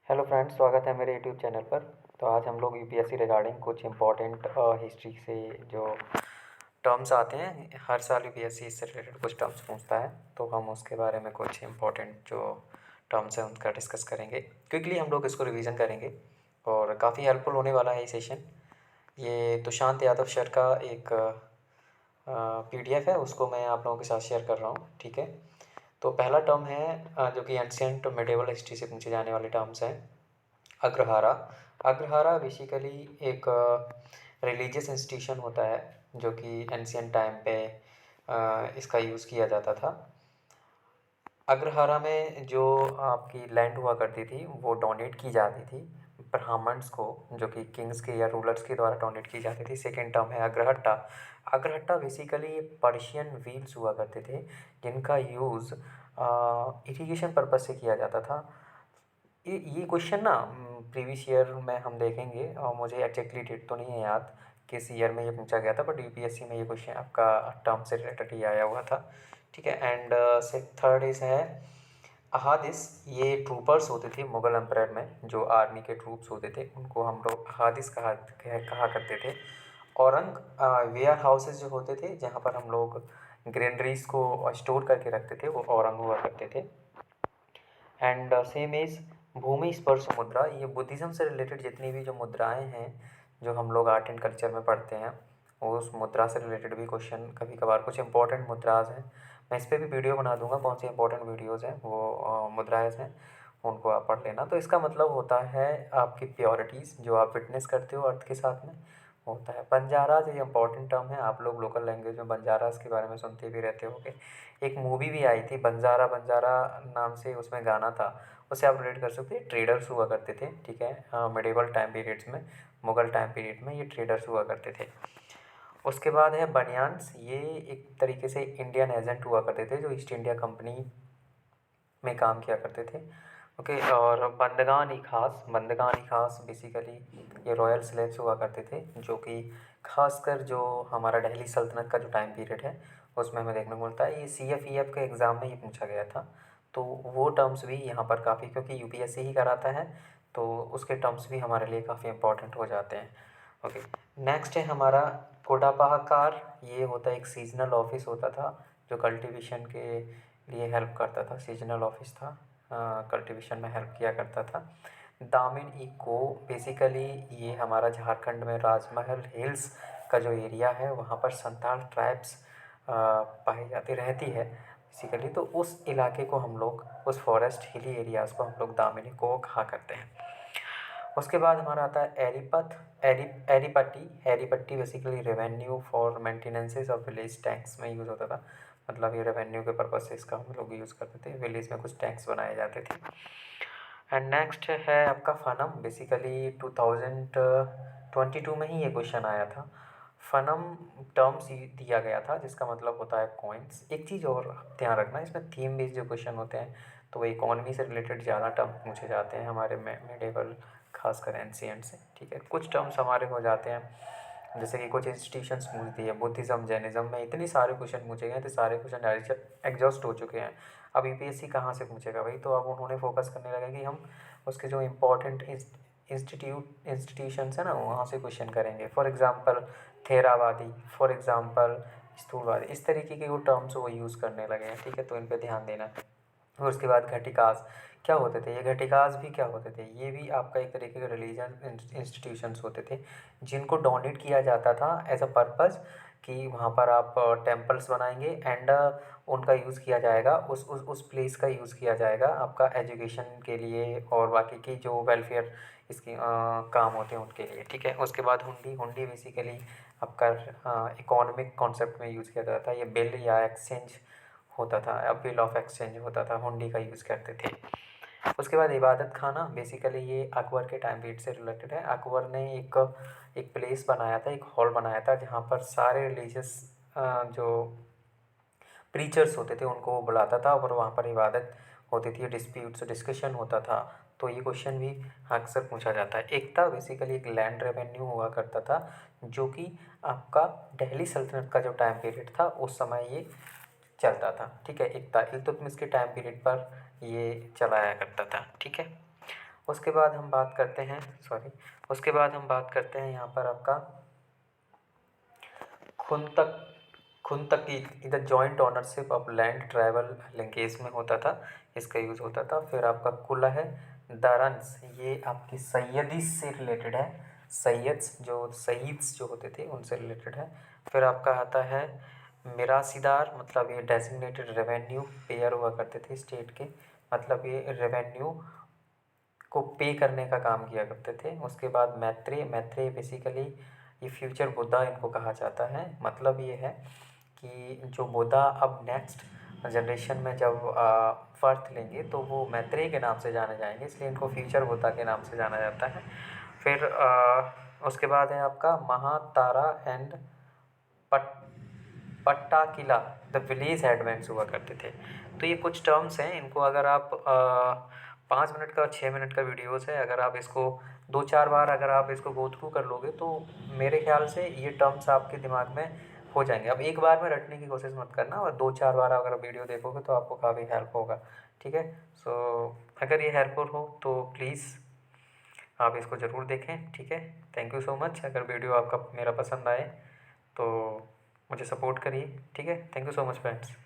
Hello friends, स्वागत है मेरे यूट्यूब चैनल पर। तो आज हम लोग यूपीएससी रिगार्डिंग कुछ इम्पोर्टेंट हिस्ट्री से जो टर्म्स आते हैं, हर साल यूपीएससी इससे रिलेटेड कुछ टर्म्स पूछता है। तो हम उसके बारे में कुछ इम्पोर्टेंट जो टर्म्स हैं उनका डिस्कस करेंगे। क्विकली हम लोग इसको रिवीजन करेंगे और काफ़ी हेल्पफुल होने वाला है ये सेशन। ये तुषांत यादव सर का एक पीडीएफ है, उसको मैं आप लोगों के साथ शेयर कर रहा हूँ। ठीक है, तो पहला टर्म है जो कि एंशियंट मिडिवल हिस्ट्री से पूछे जाने वाले टर्म्स हैं, अग्रहारा। अग्रहारा बेसिकली एक रिलीजियस इंस्टीट्यूशन होता है जो कि एंशियंट टाइम पे इसका यूज़ किया जाता था। अग्रहारा में जो आपकी लैंड हुआ करती थी वो डोनेट की जाती थी ब्राह्मण्स को, जो कि किंग्स के या रूलर्स के द्वारा डोनेट की जाती थी। सेकेंड टर्म है अग्रहट्टा। अग्रहट्टा बेसिकली पर्शियन व्हील्स हुआ करते थे जिनका यूज़ इरिगेशन पर्पज से किया जाता था। ये क्वेश्चन ना प्रीवियस ईयर में हम देखेंगे और मुझे एग्जैक्टली डेट तो नहीं है याद किस ईयर में ये पूछा गया था, बट यूपीएससी में ये क्वेश्चन आपका टर्म से रिलेटेड ही आया हुआ था। ठीक है, एंड से थर्ड इज है अहादिस। ये ट्रूपर्स होते थे मुगल एम्पायर में, जो आर्मी के ट्रूप्स होते थे उनको हम लोग अहादिस कहा करते थे। औरंग वेयर हाउसेज जो होते थे जहाँ पर हम लोग ग्रेनरीज को स्टोर करके रखते थे, वो औरंग हुआ करते थे। एंड सेम इज़ भूमि स्पर्श मुद्रा। ये बुद्धिज़्म से रिलेटेड जितनी भी जो मुद्राएं हैं जो हम लोग आर्ट एंड कल्चर में पढ़ते हैं, वो उस मुद्रा से रिलेटेड भी क्वेश्चन कभी कभार कुछ इंपॉर्टेंट मुद्राज हैं। मैं इस पर भी वीडियो बना दूंगा, कौन सी इंपॉर्टेंट वीडियोज़ हैं वो मुद्राएं हैं, उनको आप पढ़ लेना। तो इसका मतलब होता है आपकी प्योरिटीज़ जो आप विटनेस करते हो अर्थ के साथ में होता है। बंजाराज ये इंपॉर्टेंट टर्म है, आप लोग लोकल लैंग्वेज में बंजाराज के बारे में सुनते भी रहते होंगे। एक मूवी भी आई थी बंजारा बंजारा नाम से, उसमें गाना था, उससे आप रिलेट कर सकते हैं। ट्रेडर्स हुआ करते थे, ठीक है, मिडिवल टाइम पीरियड्स में, मुगल टाइम पीरियड में ये ट्रेडर्स हुआ करते थे। उसके बाद है बनियान्स। ये एक तरीके से इंडियन एजेंट हुआ करते थे जो ईस्ट इंडिया कंपनी में काम किया करते थे। ओके, और बंदगान ई खास। बंदगान ई खास बेसिकली ये रॉयल स्लेव्स हुआ करते थे, जो कि खासकर जो हमारा दिल्ली सल्तनत का जो टाइम पीरियड है उसमें हमें देखने को मिलता है। ये CFEF के एग्ज़ाम में ही पूछा गया था, तो वो टर्म्स भी यहाँ पर काफ़ी, क्योंकि यूपीएससी ही कराता है तो उसके टर्म्स भी हमारे लिए काफ़ी इंपॉर्टेंट हो जाते हैं। ओके, नेक्स्ट है हमारा कोडापाहकार। ये होता है एक सीजनल ऑफिस होता था जो कल्टीवेशन के लिए हेल्प करता था। सीजनल ऑफिस था, कल्टीवेशन में हेल्प किया करता था। दामिन इको बेसिकली ये हमारा झारखंड में राजमहल हिल्स का जो एरिया है वहाँ पर संथाल ट्राइब्स पाई जाती रहती है बेसिकली। तो उस इलाके को हम लोग, उस फॉरेस्ट हिली एरियाज़ को हम लोग दामिनी को कहा करते हैं। उसके बाद हमारा आता है एरीपथ। एरीपट्टी। एरीपट्टी basically revenue for maintenances of village tax में यूज़ होता था। मतलब ये रेवेन्यू के पर्पज से इसका हम लोग यूज़ करते थे, विलेज में कुछ टैक्स बनाए जाते थे। एंड नेक्स्ट है आपका फनम। बेसिकली 2022 में ही ये क्वेश्चन आया था। फनम टर्म्स दिया गया था जिसका मतलब होता है कॉइन्स। एक चीज़ और ध्यान रखना, इसमें थीम बेस्ड जो क्वेश्चन होते हैं तो वो इकोनॉमी से रिलेटेड ज़्यादा टर्म पूछे जाते हैं हमारे मिडेवल, खासकर एंशिएंट से। ठीक है, कुछ टर्म्स हमारे हो जाते हैं जैसे कि कुछ इंस्टीट्यूशंस पूछती है, बुद्धिज़्म जैनिज़्म में इतनी सारे क्वेश्चन पूछे गए थे, सारे क्वेश्चन एग्जॉस्ट हो चुके हैं। अब यूपीएससी कहाँ से पूछेगा भाई, तो अब उन्होंने फोकस करने लगा कि हम उसके जो इम्पोर्टेंट इंस्टीट्यूशंस है ना वहाँ से क्वेश्चन करेंगे। फॉर एग्ज़ाम्पल थेरावादी, फॉर एग्ज़ाम्पल स्थूलवादी, इस तरीके के वो टर्म्स वो यूज़ करने लगे हैं। ठीक है, तो इन पर ध्यान देना। और उसके बाद घटिकास क्या होते थे, ये घटिकास भी क्या होते थे, ये भी आपका एक तरीके के रिलीजन इंस्टीट्यूशंस होते थे जिनको डोनेट किया जाता था एज अ पर्पज़ कि वहाँ पर आप टेम्पल्स बनाएंगे एंड उनका यूज़ किया जाएगा, उस प्लेस का यूज़ किया जाएगा आपका एजुकेशन के लिए और बाकी की जो वेलफेयर इसकी काम होते हैं उनके लिए। ठीक है, उसके बाद हुंडी। हुंडी बेसिकली आपका इकोनॉमिक कॉन्सेप्ट में यूज़ किया जाता है। ये बिल या एक्सचेंज होता था, अब बिल ऑफ एक्सचेंज होता था, हुंडी का यूज़ करते थे। उसके बाद इबादत खाना। बेसिकली ये अकबर के टाइम पीरियड से रिलेटेड है। अकबर ने एक एक प्लेस बनाया था, एक हॉल बनाया था जहाँ पर सारे रिलीजियस जो प्रीचर्स होते थे उनको वो बुलाता था और वहाँ पर इबादत होती थी, डिस्प्यूट्स डिस्कशन होता था। तो ये क्वेश्चन भी अक्सर पूछा जाता है। एकता बेसिकली एक लैंड रेवेन्यू हुआ करता था जो कि आपका दिल्ली सल्तनत का जो टाइम पीरियड था उस समय ये चलता था। ठीक है, एकता इल्तुतमिश के टाइम पीरियड पर ये चलाया करता था। ठीक है, उसके बाद हम बात करते हैं उसके बाद हम बात करते हैं यहाँ पर आपका खुंतक खुंतक की इधर joint ownership of land tribal linkage में होता था, इसका यूज़ होता था। फिर आपका कुला है दारंस, ये आपकी सैयदी से रिलेटेड है, शहीद्स जो होते थे उनसे रिलेटेड है। फिर आपका आता है मिरासीदार, मतलब ये डेजिग्नेटेड रेवेन्यू पेयर हुआ करते थे स्टेट के, मतलब ये रेवेन्यू को पे करने का काम किया करते थे। उसके बाद मैत्रेय बेसिकली ये फ्यूचर बुद्धा इनको कहा जाता है। मतलब ये है कि जो बुद्धा अब नेक्स्ट जनरेशन में जब बर्थ लेंगे तो वो मैत्रेय के नाम से जाने जाएंगे, इसलिए इनको फ्यूचर बुद्धा के नाम से जाना जाता है। फिर उसके बाद है आपका महातारा एंड पट पट्टा किला, द विलेज हेडमैन्स हुआ करते थे। तो ये कुछ टर्म्स हैं, इनको अगर आप 5 मिनट का 6 मिनट का वीडियोस है, अगर आप इसको 2-4 बार अगर आप इसको गो थ्रू कर लोगे तो मेरे ख्याल से ये टर्म्स आपके दिमाग में हो जाएंगे। अब एक बार में रटने की कोशिश मत करना, और 2-4 बार अगर वीडियो देखोगे तो आपको काफ़ी हेल्प होगा। ठीक है, सो अगर ये हेल्पफुल हो तो प्लीज़ आप इसको ज़रूर देखें। ठीक है, थैंक यू सो मच। अगर वीडियो आपका मेरा पसंद आए तो मुझे सपोर्ट करिए। ठीक है, thank you so much friends.